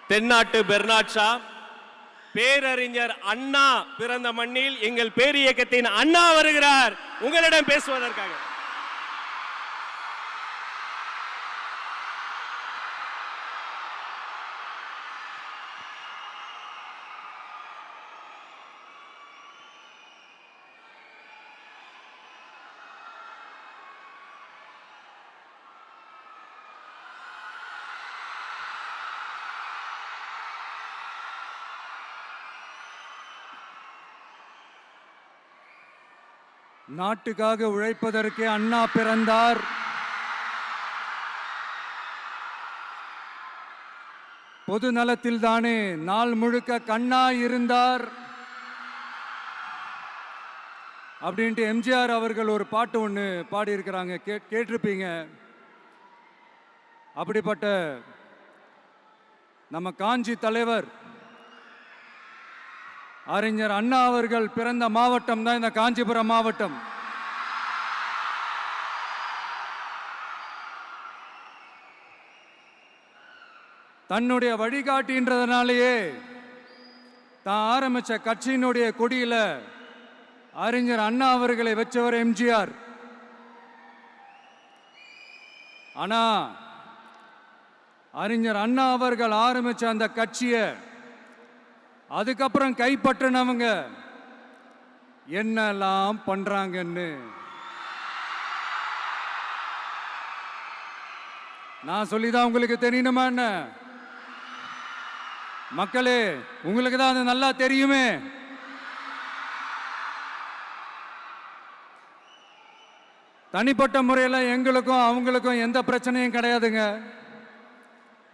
தென்னாட்டு Bernard Shaw, பேரறிஞர் அண்ணா பிறந்த மண்ணில் எங்கள் பேரியக்கத்தின் அண்ணா வருகிறார் உங்களிடம் பேசுவதற்காக. நாட்டுக்காக உழைப்பதற்கு அண்ணா பிறந்தார். பொது நலத்தில் தானே நாள் முழுக்க கண்ணா இருந்தார் அப்படின்ட்டு எம்ஜிஆர் அவர்கள் ஒரு பாட்டு ஒன்று பாடியிருக்கிறாங்க, கேட்டிருப்பீங்க. அப்படிப்பட்ட நம்ம காஞ்சி தலைவர் அறிஞர் அண்ணா அவர்கள் பிறந்த மாவட்டம் தான் இந்த காஞ்சிபுரம் மாவட்டம். தன்னுடைய வழிகாட்டின்றதுனாலேயே தான் ஆரம்பிச்ச கட்சியினுடைய கொடியில அறிஞர் அண்ணா அவர்களை வச்சவர் எம்ஜிஆர். ஆனா அறிஞர் அண்ணா அவர்கள் ஆரம்பிச்ச அந்த கட்சியை அதுக்கப்புறம் கைப்பற்றினவங்க என்னெல்லாம் பண்றாங்கன்னு நான் சொல்லிதான் உங்களுக்கு தெரியணுமா என்ன? மக்களே, உங்களுக்கு தான் அது நல்லா தெரியுமே. தனிப்பட்ட முறையில் எங்களுக்கும் அவங்களுக்கும் எந்த பிரச்சனையும் கிடையாதுங்க.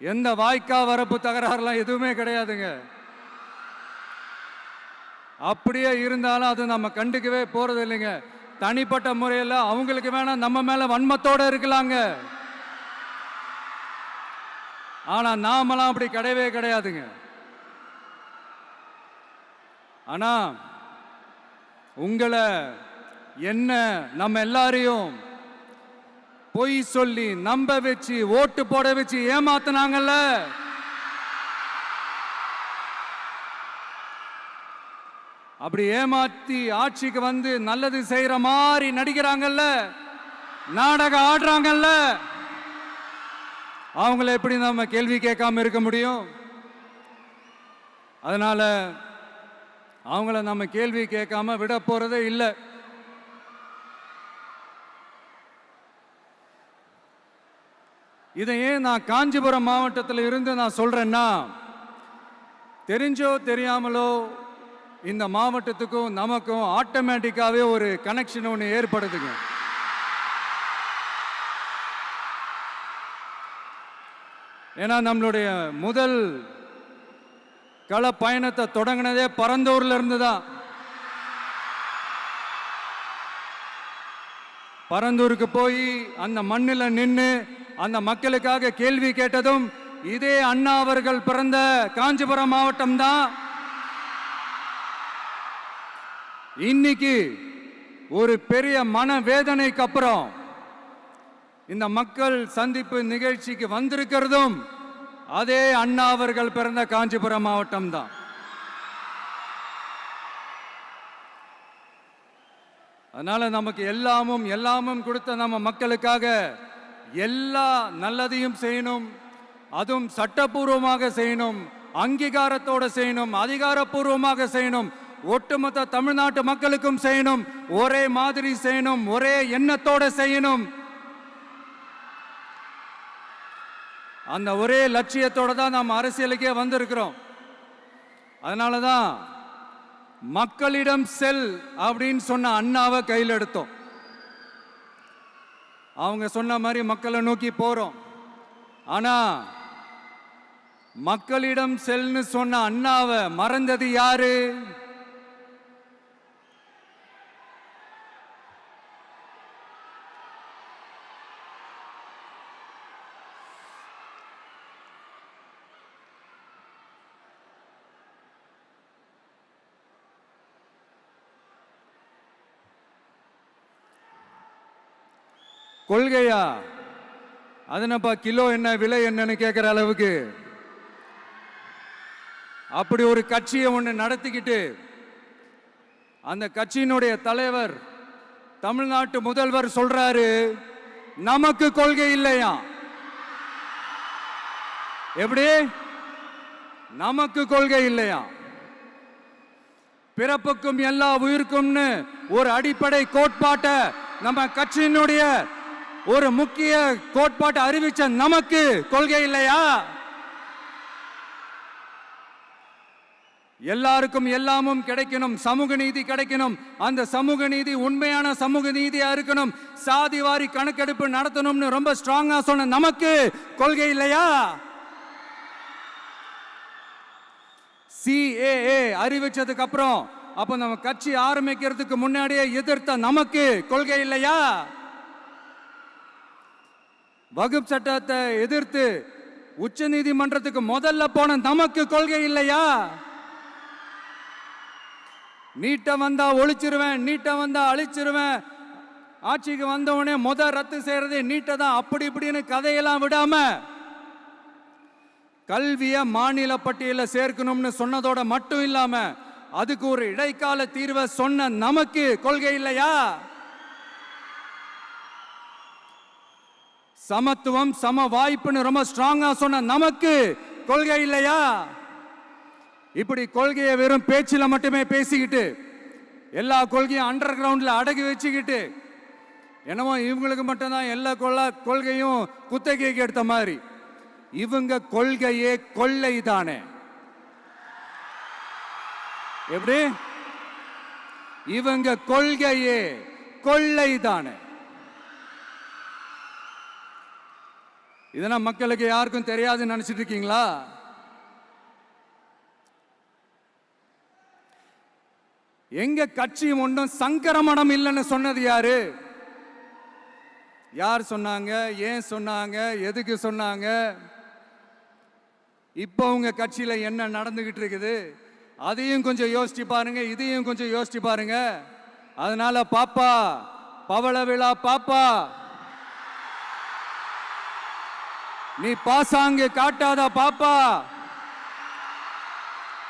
எந்த வாய்க்கா வரப்பு தகராறுலாம் எதுவுமே கிடையாதுங்க. அப்படியே இருந்தாலும் அது நம்ம கண்டுக்கவே போறது இல்லைங்க. தனிப்பட்ட முறையில் அவங்களுக்கு வேணா நம்ம மேல வன்மத்தோட இருக்கலாங்க. ஆனா நாமெல்லாம் அப்படி கிடையவே கிடையாதுங்க. ஆனா உங்களை என்ன நம்ம எல்லாரையும் பொய் சொல்லி நம்ப வச்சு ஓட்டு போட வச்சு ஏமாத்தினாங்கல்ல, அப்படி ஏமாத்தி ஆட்சிக்கு வந்து நல்லது செய்யற மாதிரி நடிக்கிறாங்கல்ல, நாடகம் ஆடுறாங்கல்ல, அவங்கள எப்படி நம்ம கேள்வி கேட்காம இருக்க முடியும்? அதனால அவங்கள நம்ம கேள்வி கேட்காம விட போறதே இல்லை. இதை ஏன் நான் காஞ்சிபுரம் மாவட்டத்தில் இருந்து நான் சொல்றேன்னா, தெரிஞ்சோ தெரியாமலோ இந்த மாவட்டத்துக்கும் நமக்கும் ஆட்டோமேட்டிக்காவே ஒரு கனெக்ஷன் ஒன்று ஏற்படுதுங்க. ஏன்னா நம்மளுடைய முதல் கள பயணத்தை தொடங்கினதே பரந்தூர்ல இருந்து தான். பரந்தூருக்கு போய் அந்த மண்ணில் நின்று அந்த மக்களுக்காக கேள்வி கேட்டதும் இதே அண்ணா அவர்கள் பிறந்த காஞ்சிபுரம் மாவட்டம் தான். இன்னைக்கு ஒரு பெரிய மனவேதனைக்கு அப்புறம் இந்த மக்கள் சந்திப்பு நிகழ்ச்சிக்கு வந்திருக்கிறதும் அதே அண்ணா அவர்கள் பிறந்த காஞ்சிபுரம் மாவட்டம் தான். அதனால நமக்கு எல்லாமும் கொடுத்த நம்ம மக்களுக்காக எல்லா நல்லதையும் செய்யணும். அதுவும் சட்டப்பூர்வமாக செய்யணும், அங்கீகாரத்தோட செய்யணும், அதிகாரப்பூர்வமாக செய்யணும், ஒட்டுமொத்த தமிழ்நாட்டு மக்களுக்கும் செய்யணும், ஒரே மாதிரி செய்யணும், ஒரே எண்ணத்தோட செய்யணும். அந்த ஒரே லட்சியத்தோட தான் நாம் அரசியலுக்கே வந்திருக்கிறோம். அதனாலதான் மக்களிடம் செல் அப்படின்னு சொன்ன அண்ணாவை கையில் எடுத்தோம். அவங்க சொன்ன மாதிரி மக்களை நோக்கி போறோம். ஆனா மக்களிடம் செல்னு சொன்ன அண்ணாவை மறந்தது யாரு? கொள்கையா? அதனப்பா கிலோ என்ன விலை என்னன்னு கேட்குற அளவுக்கு அப்படி ஒரு கட்சியை ஒன்று நடத்திக்கிட்டு அந்த கட்சியினுடைய தலைவர் தமிழ்நாட்டு முதல்வர் சொல்றாரு, நமக்கு கொள்கை இல்லையா? எப்படி? நமக்கு கொள்கை இல்லையா? பிறப்புக்கும் எல்லா உயிருக்கும்னு ஒரு அடிப்படை கோட்பாட்டை நம்ம கட்சியினுடைய ஒரு முக்கிய கோட்பாட்டை அறிவிச்ச நமக்கு கொள்கை இல்லையா? எல்லாருக்கும் எல்லாமும் கிடைக்கணும், சமூக நீதி கிடைக்கணும், அந்த சமூக நீதி உண்மையான சமூக நீதியா இருக்கணும், சாதிவாரி கணக்கெடுப்பு நடத்தணும்னு ரொம்ப ஸ்ட்ராங்கா சொன்ன நமக்கு கொள்கை இல்லையா? CAA அறிவிச்சதுக்கு அப்புறம் அப்ப நம்ம கட்சி ஆரம்பிக்கிறதுக்கு முன்னாடியே எதிர்த்த நமக்கு கொள்கை இல்லையா? வகுப்பு சட்டத்தை எதிர்த்து உச்ச நீதிமன்றத்துக்கு முதல்ல போன நமக்கு கொள்கை இல்லையா? நீட்ட வந்தா ஒழிச்சிருவேன், நீட்ட வந்தா அழிச்சிருவேன், ஆட்சிக்கு வந்தவனே ரத்து செய்யறதே நீட்ட தான், அப்படி இப்படின்னு கதையெல்லாம் விடாம கல்விய மாநில பட்டியல சேர்க்கணும்னு சொன்னதோட மட்டும் இல்லாம அதுக்கு ஒரு இடைக்கால தீர்வை சொன்ன நமக்கு கொள்கை இல்லையா? சமத்துவம் சம வாய்ப்புன்னு ரொம்ப ஸ்ட்ராங்கா சொன்ன நமக்கு கொள்கை இல்லையா? இப்படி கொள்கையை வெறும் பேச்சில மட்டுமே பேசிக்கிட்டு எல்லா கொள்கையும் அண்டர் கிரவுண்ட்ல அடக்கி வச்சுக்கிட்டு என்னமோ இவங்களுக்கு மட்டும்தான் எல்லா கொள்கையும் குத்தகைக்கு எடுத்த மாதிரி, இவங்க கொள்கையே கொள்ளை தானே. எப்படி? இவங்க கொள்கையே கொள்ளை தானே. இதெல்லாம் மக்களுக்கு யாருக்கும் தெரியாதுன்னு நினைச்சிட்டு இருக்கீங்களா? எங்க கட்சி ஒன்றும் சங்கரமணம் இல்லைன்னு சொன்னது யாரு? யார் சொன்னாங்க? ஏன் சொன்னாங்க? எதுக்கு சொன்னாங்க? இப்போ உங்க கட்சியில என்ன நடந்துகிட்டு இருக்குது அதையும் கொஞ்சம் யோசிச்சு பாருங்க, இதையும் கொஞ்சம் யோசிச்சு பாருங்க. அதனால பாப்பா, பவள விழா பாப்பா, நீ பாசாங்கு காட்டாத பாப்பா,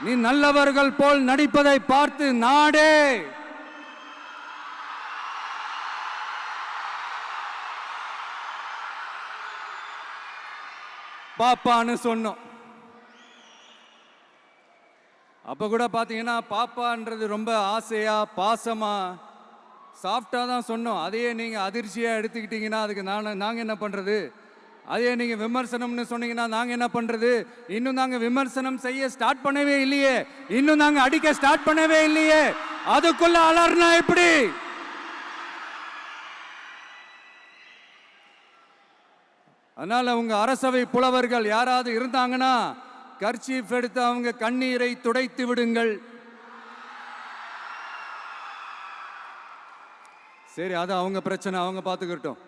நீ நல்லவர்கள் போல் நடிப்பதை பார்த்து நாடே பாப்பான்னு சொன்னோம். அப்ப கூட பாத்தீங்கன்னா பாப்பான்றது ரொம்ப ஆசையா பாசமா சாஃப்டா தான் சொன்னோம். அதையே நீங்க அதிர்ச்சியா எடுத்துக்கிட்டீங்கன்னா அதுக்கு நாங்க என்ன பண்றது? அதே நீங்க விமர்சனம்னு சொன்னீங்கன்னா நாங்க என்ன பண்றது? இன்னும் நாங்க விமர்சனம் செய்ய ஸ்டார்ட் பண்ணவே இல்லையே, இன்னும் நாங்க அடிக்க ஸ்டார்ட் பண்ணவே இல்லையே, அதுக்குள்ள அலர்னா எப்படி? அதனால உங்க அரசவை புலவர்கள் யாராவது இருந்தாங்கன்னா கர்ச்சீஃப் எடுத்து அவங்க கண்ணீரை துடைத்து விடுங்கள். சரி, அது அவங்க பிரச்சனை, அவங்க பார்த்துக்கிட்டோம்.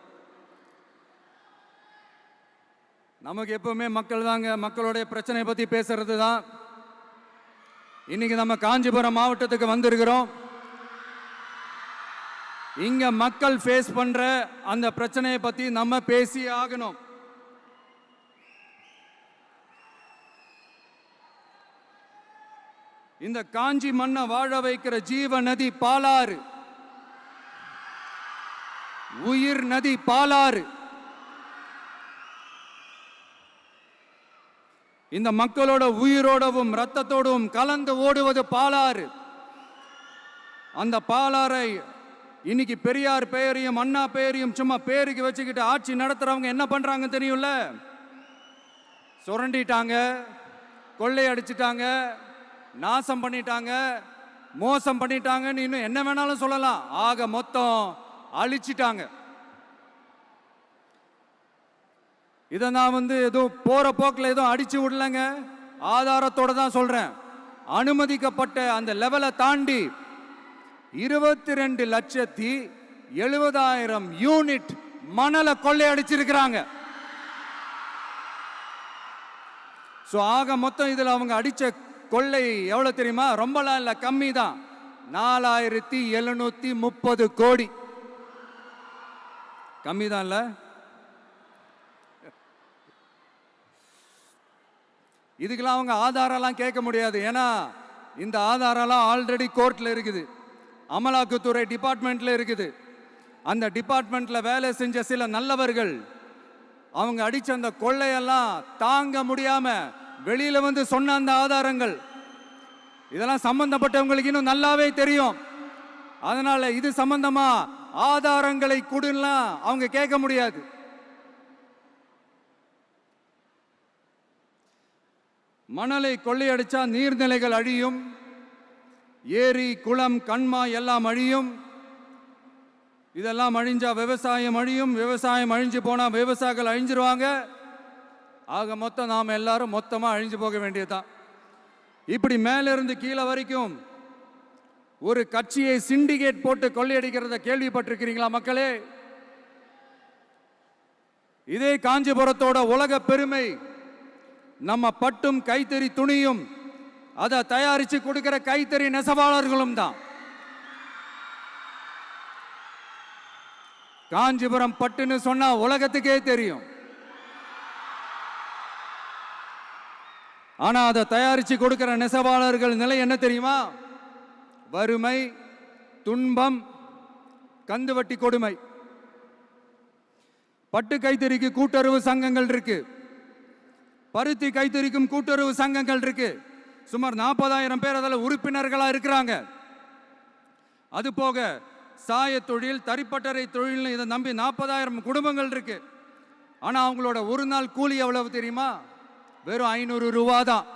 நமக்கு எப்பவுமே மக்கள் தாங்க, மக்களுடைய பிரச்சனையை பத்தி பேசுறது தான். இன்னைக்கு நம்ம காஞ்சிபுரம் மாவட்டத்துக்கு வந்திருக்கிறோம். இங்க மக்கள் ஃபேஸ் பண்ற அந்த பிரச்சனையை பத்தி நம்ம பேசி ஆகணும். இந்த காஞ்சி மண்ணை வாழ வைக்கிற ஜீவ நதி பாலாறு, உயிர் நதி பாலாறு. இந்த மக்களோட உயிரோடவும் ரத்தத்தோடும் கலந்து ஓடுவது பாலாறு. அந்த பாலாறை இன்னைக்கு பெரியார் பெயரையும் அண்ணா பெயரையும் சும்மா பேருக்கு வச்சுக்கிட்டு ஆட்சி நடத்துறவங்க என்ன பண்றாங்க தெரியும்ல? சுரண்டிட்டாங்க, கொள்ளையடிச்சிட்டாங்க, நாசம் பண்ணிட்டாங்க, மோசம் பண்ணிட்டாங்கன்னு இன்னும் என்ன வேணாலும் சொல்லலாம். ஆக மொத்தம் அழிச்சிட்டாங்க. இதை நான் ஏதோ போற போக்கில் ஏதோ அடிச்சு விடலங்க, ஆதாரத்தோட தான் சொல்றேன். அனுமதிக்கப்பட்ட அந்த லெவலை தாண்டி 22,70,000 யூனிட் மணலை கொள்ளையடிச்சிருக்கிறாங்க. ஆக மொத்தம் இதுல அவங்க அடிச்ச கொள்ளை எவ்வளவு தெரியுமா? ரொம்பலாம் இல்ல, கம்மி தான். 4,730 கோடி. கம்மி தான் இல்ல? இதுக்கெல்லாம் அவங்க ஆதாரம்லாம் கேட்க முடியாது. ஏன்னா இந்த ஆதாரம்லாம் ஆல்ரெடி கோர்ட்ல இருக்குது, அமலாக்கத்துறை டிபார்ட்மெண்ட்ல இருக்குது. அந்த டிபார்ட்மெண்ட்ல வேலை செஞ்ச சில நல்லவர்கள் அவங்க அடிச்ச அந்த கொள்ளையெல்லாம் தாங்க முடியாம வெளியில வந்து சொன்ன அந்த ஆதாரங்கள் இதெல்லாம் சம்பந்தப்பட்டவங்களுக்கு இன்னும் நல்லாவே தெரியும். அதனால இது சம்பந்தமா ஆதாரங்களை கொடுலாம் அவங்க கேட்க முடியாது. மணலை கொள்ளையடிச்சா நீர்நிலைகள் அழியும், ஏரி குளம் கண்மாய் எல்லாம் அழியும். இதெல்லாம் அழிஞ்சா விவசாயம் அழியும், விவசாயம் அழிஞ்சு போனா விவசாயிகள் அழிஞ்சிருவாங்க. ஆக மொத்தம் நாம் எல்லாரும் மொத்தமா அழிஞ்சு போக வேண்டியதுதான். இப்படி மேலிருந்து கீழே வரைக்கும் ஒரு கட்சியை சிண்டிகேட் போட்டு கொள்ளையடிக்கிறத கேள்விப்பட்டிருக்கிறீங்களா மக்களே? இதே காஞ்சிபுரத்தோட உலக பெருமை நம்ம பட்டும் கைத்தறி துணியும் அதை தயாரிச்சு கொடுக்கிற கைத்தறி நெசவாளர்களும் தான். காஞ்சிபுரம் பட்டுன்னு சொன்னா உலகத்துக்கே தெரியும். ஆனா அதை தயாரிச்சு கொடுக்கிற நெசவாளர்கள் நிலை என்ன தெரியுமா? வறுமை, துன்பம், கந்துவட்டி கொடுமை. பட்டு கைத்தறிக்கு கூட்டுறவு சங்கங்கள் இருக்கு, பருத்தி கைத்தறிக்கும் கூட்டுறவு சங்கங்கள் இருக்கு. சுமார் 40,000 பேர் அதில் உறுப்பினர்களா இருக்கிறாங்க. அது போக சாய தொழில், தறிப்பட்டறை தொழில் இதை நம்பி 40,000 குடும்பங்கள் இருக்கு. ஆனா அவங்களோட ஒரு நாள் கூலி எவ்வளவு தெரியுமா? வெறும் 500 ரூபா தான்.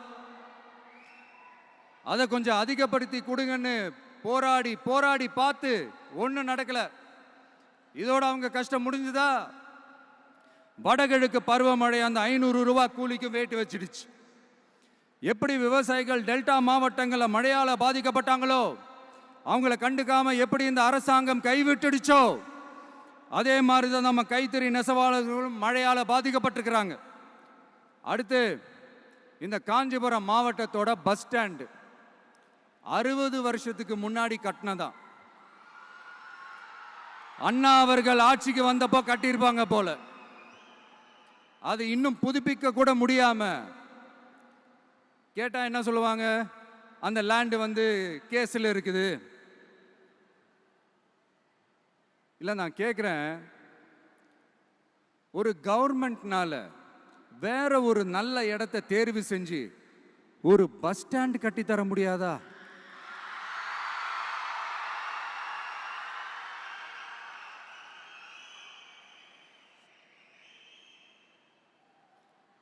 அதை கொஞ்சம் அதிகப்படுத்தி கொடுங்கன்னு போராடி போராடி பார்த்து ஒன்றும் நடக்கல. இதோட அவங்க கஷ்டம் முடிஞ்சுதா? வடகிழக்கு பருவமழை அந்த 500 ரூபா கூலிக்கு வேட்டு வச்சிடுச்சு. எப்படி விவசாயிகள் டெல்டா மாவட்டங்களில் மழையால பாதிக்கப்பட்டாங்களோ அவங்கள கண்டுக்காம எப்படி இந்த அரசாங்கம் கைவிட்டுடுச்சோ அதே மாதிரி தான் நம்ம கைத்தறி நெசவாளர்களும் மழையால பாதிக்கப்பட்டிருக்கிறாங்க. அடுத்து இந்த காஞ்சிபுரம் மாவட்டத்தோட பஸ் ஸ்டாண்டு 60 வருஷத்துக்கு முன்னாடி கட்டினதான். அண்ணா அவர்கள் ஆட்சிக்கு வந்தப்போ கட்டியிருப்பாங்க போல. அது இன்னும் புதுப்பிக்க கூட முடியாம கேட்டா என்ன சொல்லுவாங்க? அந்த லேண்ட் வந்து கேஸ்ல இருக்குது. இல்ல நான் கேட்கிறேன், ஒரு கவர்மெண்ட்னால வேற ஒரு நல்ல இடத்தை தேர்வு செஞ்சு ஒரு பஸ் ஸ்டாண்ட் கட்டி தர முடியாதா?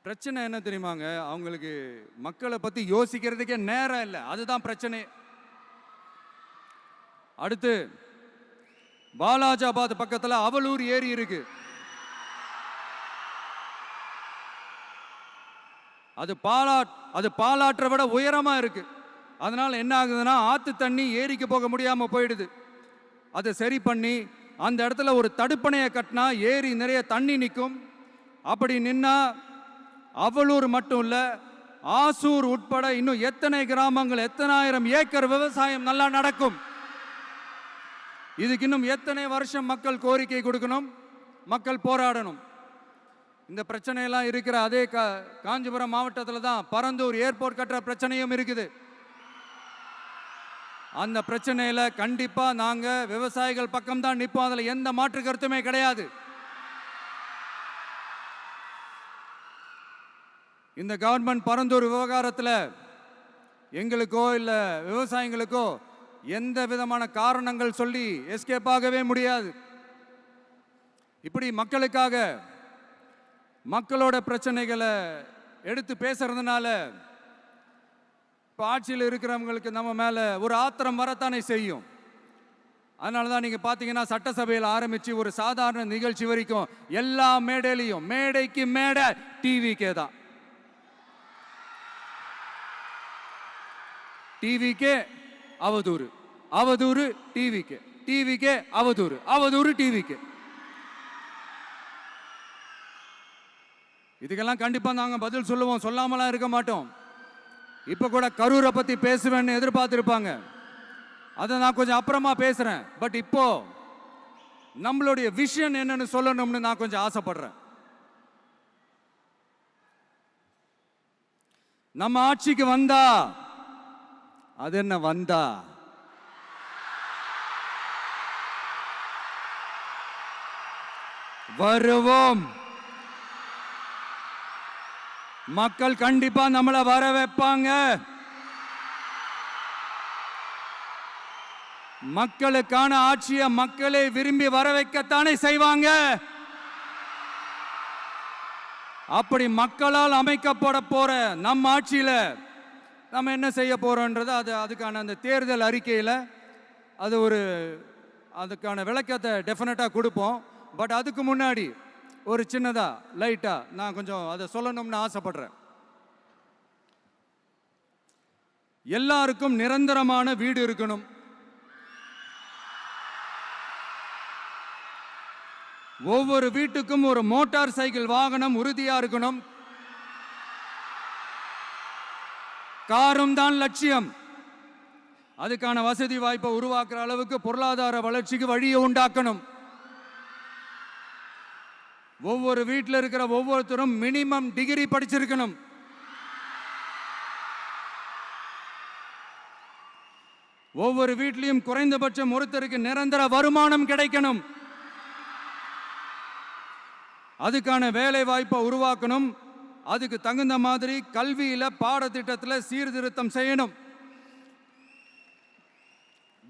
பிரச்சனை என்ன தெரியுமாங்க? அவங்களுக்கு மக்களை பத்தி யோசிக்கிறதுக்கே நேரம் இல்லை, அதுதான் பிரச்சனை. அடுத்து பாலாஜாபாத் பக்கத்துல அவலூர் ஏரி இருக்கு. அது பாலாற்றை விட உயரமா இருக்கு. அதனால என்ன ஆகுதுன்னா ஆத்து தண்ணி ஏரிக்கு போக முடியாம போயிடுது. அதை சரி பண்ணி அந்த இடத்துல ஒரு தடுப்பணையை கட்டினா ஏரி நிறைய தண்ணி நிற்கும். அப்படி நின்னா அவலூர் மட்டும் இல்ல, ஆசூர் உட்பட இன்னும் எத்தனை கிராமங்கள், எத்தனை ஆயிரம் ஏக்கர் விவசாயம் நல்லா நடக்கும். இதுக்கு இன்னும் எத்தனை வருஷம் மக்கள் கோரிக்கை கொடுக்கணும், மக்கள் போராடணும். இந்த பிரச்சனையெல்லாம் இருக்கிற அதே காஞ்சிபுரம் மாவட்டத்தில் தான் பரந்தூர் ஏர்போர்ட் கட்டுற பிரச்சனையும் இருக்குது. அந்த பிரச்சனையில கண்டிப்பா நாங்க விவசாயிகள் பக்கம் தான் நிற்போம், அதுல எந்த மாற்று கருத்துமே கிடையாது. இந்த கவர்மெண்ட் பரந்தூர் விவகாரத்தில் எங்களுக்கோ இல்ல விவசாயிகளுக்கோ எந்த விதமான காரணங்கள் சொல்லி எஸ்கேப் ஆகவே முடியாது. இப்படி மக்களுக்காக மக்களோட பிரச்சனைகளை எடுத்து பேசுறதுனால இப்போ ஆட்சியில் இருக்கிறவங்களுக்கு நம்ம மேல ஒரு ஆத்திரம் வரத்தானே செய்யும். அதனால தான் நீங்க பார்த்தீங்கன்னா சட்டசபையில் ஆரம்பிச்சு ஒரு சாதாரண நிகழ்ச்சி வரைக்கும் எல்லா மேடையிலையும் மேடைக்கு மேடை டிவிக்கே தான். டிவிக்கே அவதூறு, அவதூறு டிவிக்கே, டிவிக்கே அவதூறு, அவதூறு டிவிக்கே. இதுக்கெல்லாம் கண்டிப்பா நாங்க பதில் சொல்லுவோம், சொல்லாமலாம் இருக்க மாட்டோம். இப்ப கூட கரூரை பத்தி பேசுவேன்னு எதிர்பார்த்திருப்பாங்க, அதை நான் கொஞ்சம் அப்புறமா பேசுறேன். பட் இப்போ நம்மளுடைய விஷன் என்னன்னு சொல்லணும்னு நான் கொஞ்சம் ஆசைப்படுறேன். நம்ம ஆட்சிக்கு வந்தா, அது என்ன வந்தா, வருவோம். மக்கள் கண்டிப்பா நம்மள வர வைப்பாங்க. மக்களுக்கான ஆட்சியை மக்களே விரும்பி வர வைக்கத்தானே செய்வாங்க. அப்படி மக்களால் அமைக்கப்பட போற நம்ம ஆட்சியில நம்ம என்ன செய்ய போறோம்ன்றது அதுக்கான அந்த தேர்தல் அறிக்கையில் அதுக்கான விளக்கத்தை டெஃபினட்டா கொடுப்போம். பட் அதுக்கு முன்னாடி ஒரு சின்னதா லைட்டா நான் கொஞ்சம் அதை சொல்லணும்னு ஆசைப்படுறேன். எல்லாருக்கும் நிரந்தரமான வீடு இருக்கணும். ஒவ்வொரு வீட்டுக்கும் ஒரு மோட்டார் சைக்கிள் வாகனம் உறுதியா இருக்கணும். காரும் தான் லட்சியம். அதுக்கான வசதி வாய்ப்பை உருவாக்குற அளவுக்கு பொருளாதார வளர்ச்சிக்கு வழியை உண்டாக்கணும். ஒவ்வொரு வீட்டில் இருக்கிற ஒவ்வொருத்தரும் மினிமம் டிகிரி படிச்சிருக்கணும். ஒவ்வொரு வீட்லையும் குறைந்தபட்சம் ஒருத்தருக்கு நிரந்தர வருமானம் கிடைக்கணும். அதுக்கான வேலை வாய்ப்பை உருவாக்கணும். அதுக்கு தகுந்த மாதிரி கல்வியில பாடத்திட்டத்தில் சீர்திருத்தம் செய்யணும்.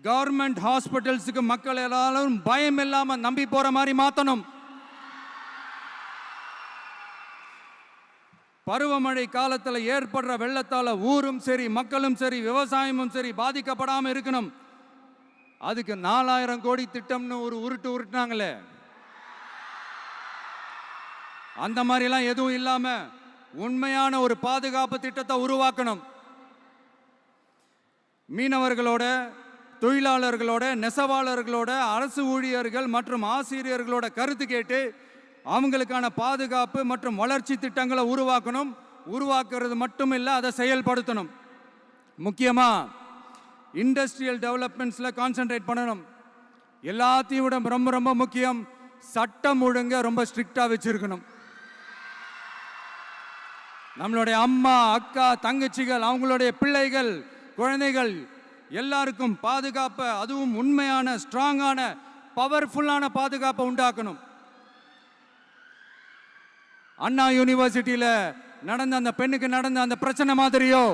கவர்மெண்ட் ஹாஸ்பிட்டல்ஸுக்கு மக்கள் எல்லாரும் பயம் இல்லாம நம்பி போற மாதிரி மாத்தணும். பருவமழை காலத்தில் ஏற்படுற வெள்ளத்தால ஊரும் சரி மக்களும் சரி விவசாயமும் சரி பாதிக்கப்படாம இருக்கணும். அதுக்கு 4000 கோடி திட்டம்னு ஒரு உருட்டுனாங்களே, அந்த மாதிரிலாம் எதுவும் இல்லாம உண்மையான ஒரு பாதுகாப்பு திட்டத்தை உருவாக்கணும். மீனவர்களோட, தொழிலாளர்களோட, நெசவாளர்களோட, அரசு ஊழியர்கள் மற்றும் ஆசிரியர்களோட கருத்து கேட்டு அவங்களுக்கான பாதுகாப்பு மற்றும் வளர்ச்சி திட்டங்களை உருவாக்கணும். உருவாக்குறது மட்டும் இல்லை, அதை செயல்படுத்தணும். முக்கியமா இண்டஸ்ட்ரியல் டெவலப்மெண்ட்ஸ்ல கான்சென்ட்ரேட் பண்ணணும். எல்லாத்தையும் விட ரொம்ப ரொம்ப முக்கியம், சட்டம் ஒழுங்க ரொம்ப ஸ்ட்ரிக்டா வச்சிருக்கணும். நம்மளுடைய அம்மா, அக்கா, தங்கச்சிகள், அவங்களுடைய பிள்ளைகள், குழந்தைகள் எல்லாருக்கும் பாதுகாப்பை, அதுவும் உண்மையான ஸ்ட்ராங்கான பவர்ஃபுல்லான பாதுகாப்பை உண்டாக்கணும். அண்ணா யூனிவர்சிட்டியில நடந்த அந்த பெண்ணுக்கு நடந்த அந்த பிரச்சனை மாதிரியோ,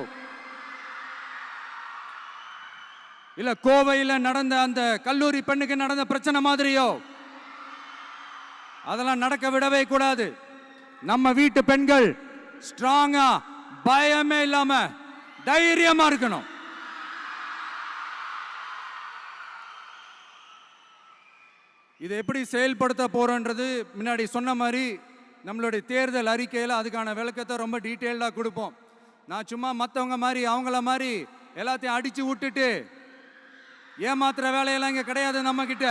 இல்ல கோவையில் நடந்த அந்த கல்லூரி பெண்ணுக்கு நடந்த பிரச்சனை மாதிரியோ அதெல்லாம் நடக்க விடவே கூடாது. நம்ம வீட்டு பெண்கள் ஸ்ட்ராங்கா, பயமே இல்லாம தைரியமா இருக்கணும். இதை எப்படி செயல்படுத்த போறோன்றது முன்னாடி சொன்ன மாதிரி நம்மளுடைய தேர்தல் அறிக்கையில் அதுக்கான விளக்கத்தை ரொம்ப டீட்டெயில்டாக கொடுப்போம். நான் சும்மா மற்றவங்க மாதிரி அவங்கள மாதிரி எல்லாத்தையும் அடிச்சு விட்டுட்டு ஏமாத்துற வேலையெல்லாம் இங்கே கிடையாது நம்ம கிட்ட.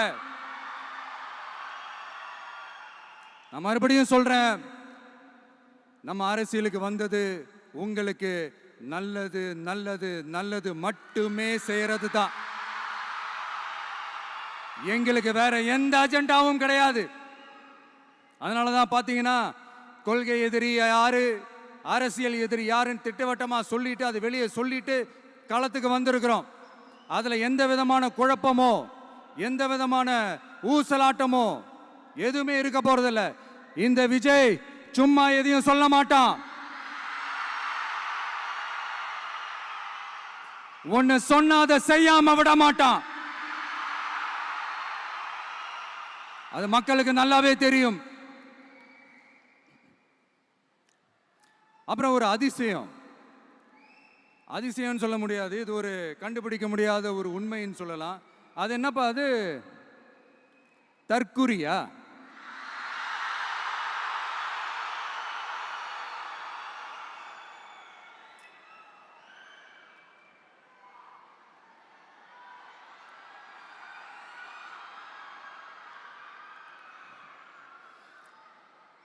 நான் மறுபடியும் சொல்றேன், நம்ம அரசியலுக்கு வந்தது உங்களுக்கு நல்லது நல்லது நல்லது மட்டுமே செய்யறது தான். எங்களுக்கு வேற எந்த அஜெண்டாவும் கிடையாது. அதனாலதான் பாத்தீங்கன்னா கொள்கை எதிரி யாரு, அரசியல் எதிரி யாருன்னு திட்டவட்டமா சொல்லிட்டு அது வெளியே சொல்லிட்டு களத்துக்கு வந்திருக்கிறோம். அதுல எந்த விதமான குழப்பமோ எந்த விதமான ஊசலாட்டமோ எதுவுமே இருக்க போறதில்ல. இந்த விஜய் சும்மா எதையும் சொல்ல மாட்டான். ஒன்னு சொன்னா அதை செய்யாம விட மாட்டான். அது மக்களுக்கு நல்லாவே தெரியும். அப்புறம் ஒரு அதிசயம் சொல்ல முடியாது, இது ஒரு கண்டுபிடிக்க முடியாத ஒரு உண்மைன்னு சொல்லலாம். அது என்னப்பா, அது தற்குறியா?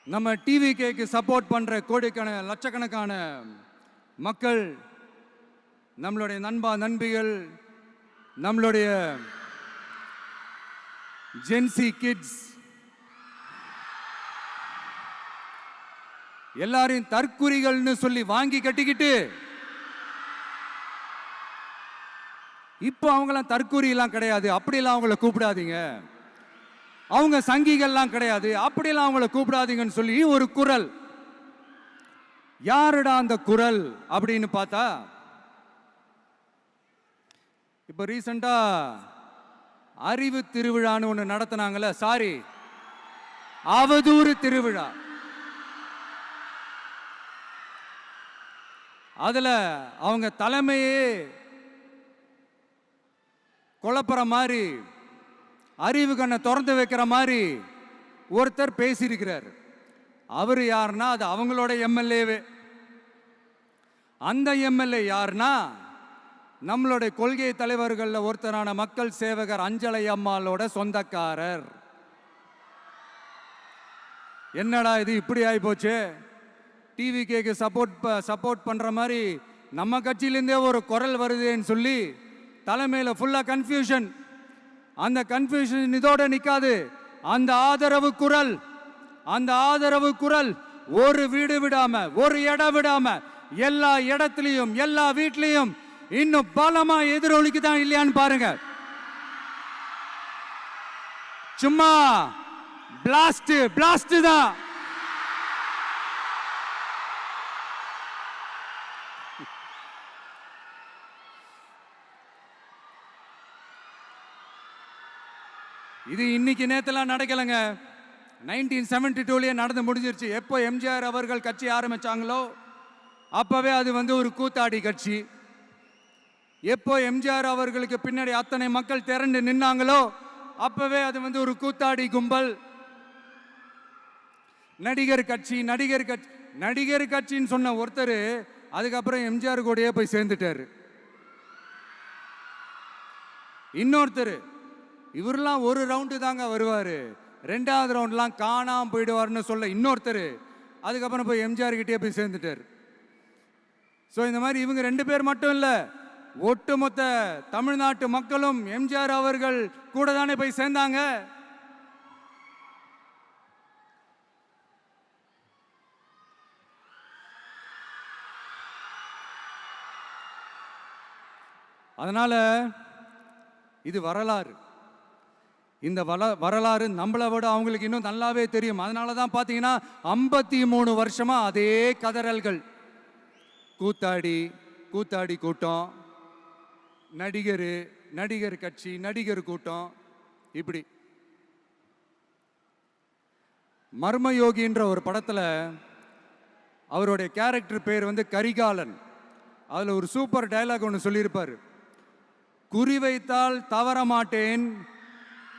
நம்ம டிவிகேக்கு சப்போர்ட் பண்ற கோடிக்கணக்கான லட்சக்கணக்கான மக்கள், நம்மளுடைய நண்பிகள், நம்மளுடைய ஜென்சி கிட்ஸ் எல்லாரையும் தற்குறிகள்னு சொல்லி வாங்கி கட்டிக்கிட்டு இப்போ அவங்களாம் தற்கூரி எல்லாம் கிடையாது, அப்படியெல்லாம் அவங்கள கூப்பிடாதீங்க. அவங்க சங்கிகள்லாம் கிடையாது, அப்படியெல்லாம் அவங்கள கூப்பிடாதீங்கன்னு சொல்லி ஒரு குரல். யாருடா அந்த குரல் அப்படின்னு பார்த்தா, இப்போ ரீசெண்டா அறிவு திருவிழான்னு ஒன்று நடத்தினாங்கல்ல, சாரி அவதூறு திருவிழா. அதுல அவங்க தலைமையே குழப்பற மாதிரி, அறிவு கண்ணை திறந்து வைக்கிற மாதிரி ஒருத்தர் பேசியிருக்கிறார். அவர் யாருன்னா அது அவங்களோட எம்எல்ஏவே. அந்த எம்எல்ஏ யாருன்னா நம்மளுடைய கொள்கை தலைவர்கள் ஒருத்தரான மக்கள் சேவகர் அஞ்சலை அம்மாளோட சொந்தக்காரர். என்னடா இது இப்படி ஆகி போச்சு, டிவிகேக்கு சப்போர்ட் பண்ற மாதிரி நம்ம கட்சியிலேருந்தே ஒரு குரல் வருதுன்னு சொல்லி தலைமையில் ஃபுல்லா கன்ஃபியூஷன். அந்த கன்ஃபியூஷன் இதோட நிக்காது, அந்த ஆதரவு குரல் ஒரு வீடு விடாம, ஒரு இடம் விடாம, எல்லா இடத்துலயும் எல்லா வீட்லயும் இன்னும் பலமா எதிரொலிக்குதான் இல்லையான்னு பாருங்க. சும்மா பிளாஸ்ட் தான். இது இன்னைக்கு நேத்தெல்லாம் நடக்கலைங்க, 1972லயே நடந்து முடிஞ்சிருச்சு. எப்போ எம்ஜிஆர் அவர்கள் கட்சி ஆரம்பிச்சாங்களோ அப்பவே அது ஒரு கூத்தாடி கட்சி. எப்போ எம்ஜிஆர் அவர்களுக்கு பின்னாடி அத்தனை மக்கள் திரண்டு நின்னாங்களோ அப்பவே அது ஒரு கூத்தாடி கும்பல். நடிகர் கட்சின்னு சொன்ன ஒருத்தர் அதுக்கப்புறம் எம்ஜிஆர் கூடயே போய் சேர்ந்துட்டாரு. இன்னொருத்தர் இவரெல்லாம் ஒரு ரவுண்டு தாங்க வருவாரு, ரெண்டாவது ரவுண்ட்லாம் காணாம போயிடுவார்னு சொல்ல இன்னொருத்தர் அதுக்கப்புறம் போய் எம்ஜிஆர் கிட்டே போய் சேர்ந்துட்டார். ஸோ இந்த மாதிரி இவங்க 2 பேர் மட்டும் இல்லை, ஒட்டுமொத்த தமிழ்நாட்டு மக்களும் எம்ஜிஆர் அவர்கள் கூட தானே போய் சேர்ந்தாங்க. அதனால இது வரலாறு. இந்த வரலாறு நம்மளை விட அவங்களுக்கு இன்னும் நல்லாவே தெரியும். அதனால தான் பார்த்தீங்கன்னா 53 வருஷமா அதே கதறல்கள். கூத்தாடி கூட்டம், நடிகர் கட்சி, நடிகர் கூட்டம், இப்படி. மர்மயோகின்ற ஒரு படத்துல அவருடைய கேரக்டர் பேர் கரிகாலன். அதுல ஒரு சூப்பர் டயலாக் ஒன்று சொல்லியிருப்பாரு, குறி வைத்தால் தவற மாட்டேன்,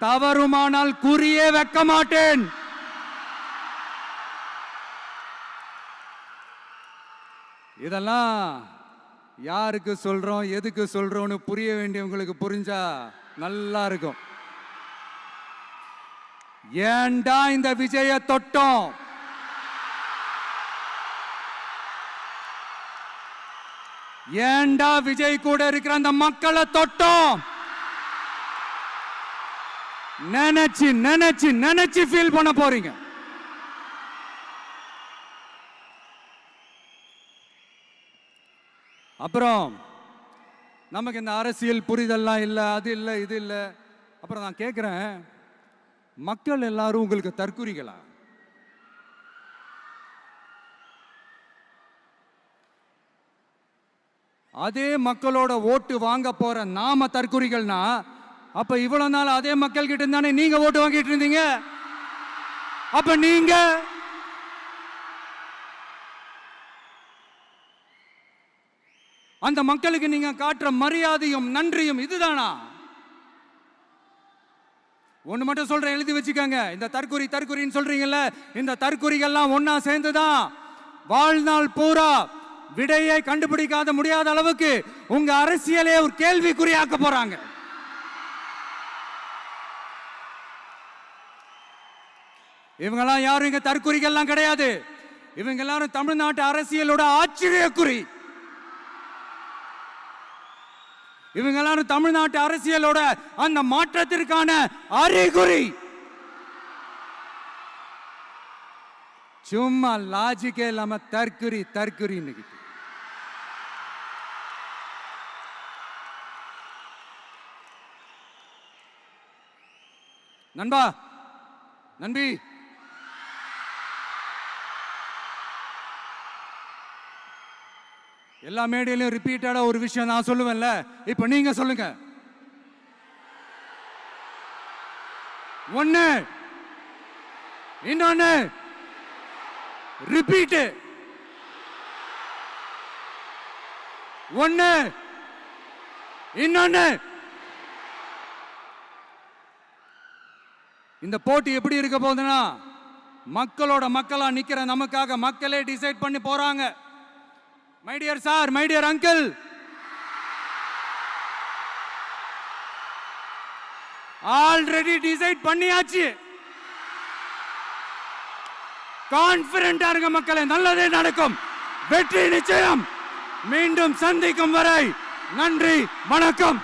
தவறுமானால் குறியே வைக்க மாட்டேன். இதெல்லாம் யாருக்கு சொல்றோம், எதுக்கு சொல்றோம்னு புரிய வேண்டியவங்களுக்கு புரிஞ்சா நல்லா இருக்கும். ஏண்டா இந்த விஜய தொட்டோம், ஏண்டா விஜய் கூட இருக்கிற அந்த மக்களை தொட்டோம், நினைச்சு ஃபீல் பண்ண போறீங்க. அப்புறம் நமக்கு இந்த அரசியல் புரிதல்லாம் இல்லை, அது இல்லை, இது இல்லை. அப்புறம் நான் கேட்குறேன், மக்கள் எல்லாரும் உங்களுக்கு தற்குறிகளா? அதே மக்களோட ஓட்டு வாங்க போற நாம தற்குறிகள்னா, அப்ப இவ்வளவு நாள் அதே மக்கள் கிட்ட தானே நீங்க ஓட்டு வாங்கிட்டு இருந்தீங்க. அப்ப நீங்க அந்த மக்களுக்கு நீங்க காட்டுற மரியாதையும் நன்றியும் இதுதானா? ஒண்ணு மட்டும் சொல்றேன், எழுதி வச்சுக்கோங்க. இந்த தற்குறின்னு சொல்றீங்கல்ல, இந்த தற்குறிகள்லாம் ஒன்னா சேர்ந்துதான் வாழ்நாள் பூரா விடையை கண்டுபிடிக்காத முடியாத அளவுக்கு உங்க அரசியலே ஒரு கேள்விக்குறியாக்க போறாங்க. இவங்கெல்லாம் யாரும் இங்க தற்குறிகள்லாம் கிடையாது. இவங்க எல்லாரும் தமிழ்நாட்டு அரசியலோட ஆச்சரியக்குறி. இவங்க எல்லாரும் தமிழ்நாட்டு அரசியலோட அந்த மாற்றத்திற்கான அறிகுறி. சும்மா லாஜிக்கே இல்லாம தற்குறி. நண்பா, நண்பி, எல்லா மேடையிலும் ரிப்பீட்டடா ஒரு விஷயம் நான் சொல்லுவேன்ல, இப்ப நீங்க சொல்லுங்க. ஒன்னு, இன்னொன்னு, ரிப்பீட். ஒன்னு, இன்னொன்னு. இந்த போட்டி எப்படி இருக்க போகுதுன்னா, மக்களோட மக்களா நிக்கிற நமக்காக மக்களே டிசைட் பண்ணி போறாங்க. My dear sir, my dear uncle, already decide பண்ணியாச்சு. கான்பிடென்டா இருக்க மக்களே, நல்லதே நடக்கும், வெற்றி நிச்சயம். மீண்டும் சந்திக்கும் வரை நன்றி, வணக்கம்.